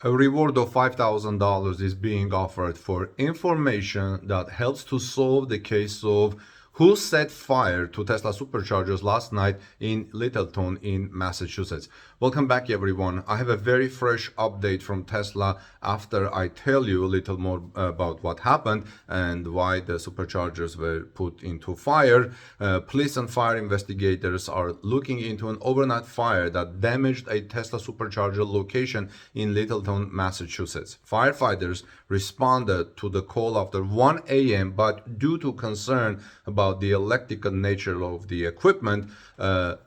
A reward of $5,000 is being offered for information that helps to solve the case of who set fire to Tesla superchargers last night in Littleton in Massachusetts. Welcome back, everyone. I have a very fresh update from Tesla after I tell you a little more about what happened and why the superchargers were put into fire. Police and fire investigators are looking into an overnight fire that damaged a Tesla supercharger location in Littleton, Massachusetts. Firefighters responded to the call after 1 a.m., but due to concern about the electrical nature of the equipment,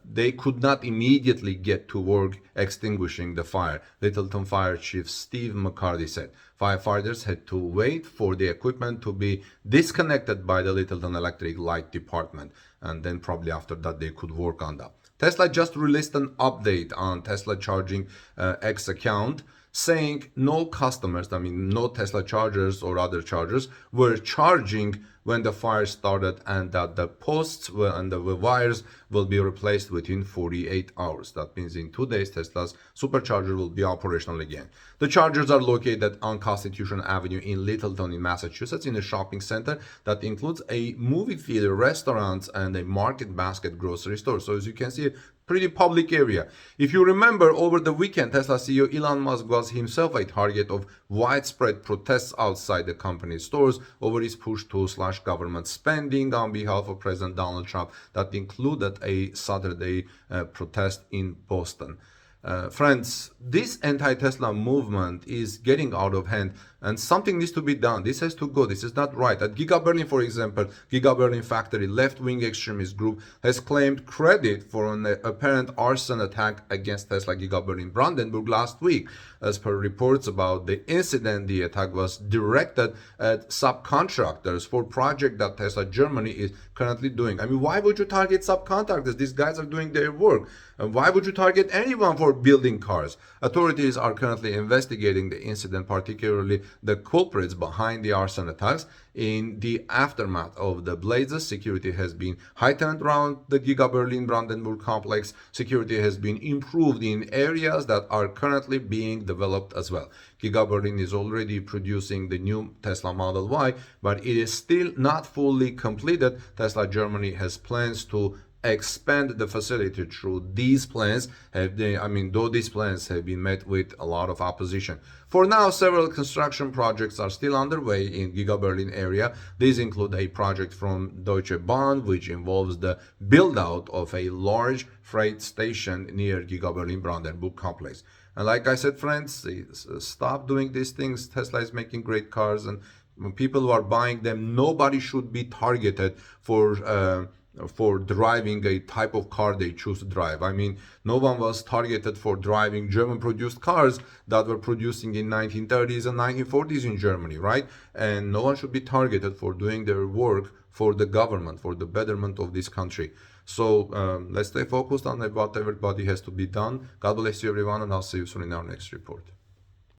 they could not immediately get to work extinguishing the fire. Littleton Fire Chief Steve McCarty said firefighters had to wait for the equipment to be disconnected by the Littleton Electric Light Department, and then probably after that they could work on that. Tesla just released an update on Tesla Charging X account, saying no customers, no Tesla chargers or other chargers, were charging when the fire started, and that the posts and the wires will be replaced within 48 hours. That means in 2 days, Tesla's supercharger will be operational again. The chargers are located on Constitution Avenue in Littleton in Massachusetts, in a shopping center that includes a movie theater, restaurants, and a market basket grocery store. So as you can see, pretty public area. If you remember, over the weekend, Tesla CEO Elon Musk was himself a target of widespread protests outside the company's stores over his push to slash government spending on behalf of President Donald Trump that included a Saturday protest in Boston. Friends, this anti-Tesla movement is getting out of hand, and something needs to be done. This has to go. This is not right. At Giga Berlin, for example, Giga Berlin factory, left-wing extremist group, has claimed credit for an apparent arson attack against Tesla Giga Berlin-Brandenburg last week. As per reports about the incident, the attack was directed at subcontractors for project that Tesla Germany is currently doing. Why would you target subcontractors? These guys are doing their work. And why would you target anyone for building cars? Authorities are currently investigating the incident, particularly the culprits behind the arson attacks. In the aftermath of the blazes, security has been heightened around the Giga Berlin-Brandenburg complex. Security has been improved in areas that are currently being developed as well. Giga Berlin is already producing the new Tesla Model Y, but it is still not fully completed. Tesla Germany has plans to expand the facility. Through these plans though these plans have been met with a lot of opposition. For now, several construction projects are still underway in Giga Berlin area. These include a project from Deutsche Bahn, which involves the build out of a large freight station near Giga Berlin-Brandenburg complex. And like I said, friends, stop doing these things. Tesla is making great cars, and when people who are buying them, nobody should be targeted for driving a type of car they choose to drive. No one was targeted for driving German-produced cars that were producing in 1930s and 1940s in Germany, right? And no one should be targeted for doing their work for the government, for the betterment of this country. So let's stay focused on what everybody has to be done. God bless you, everyone, and I'll see you soon in our next report.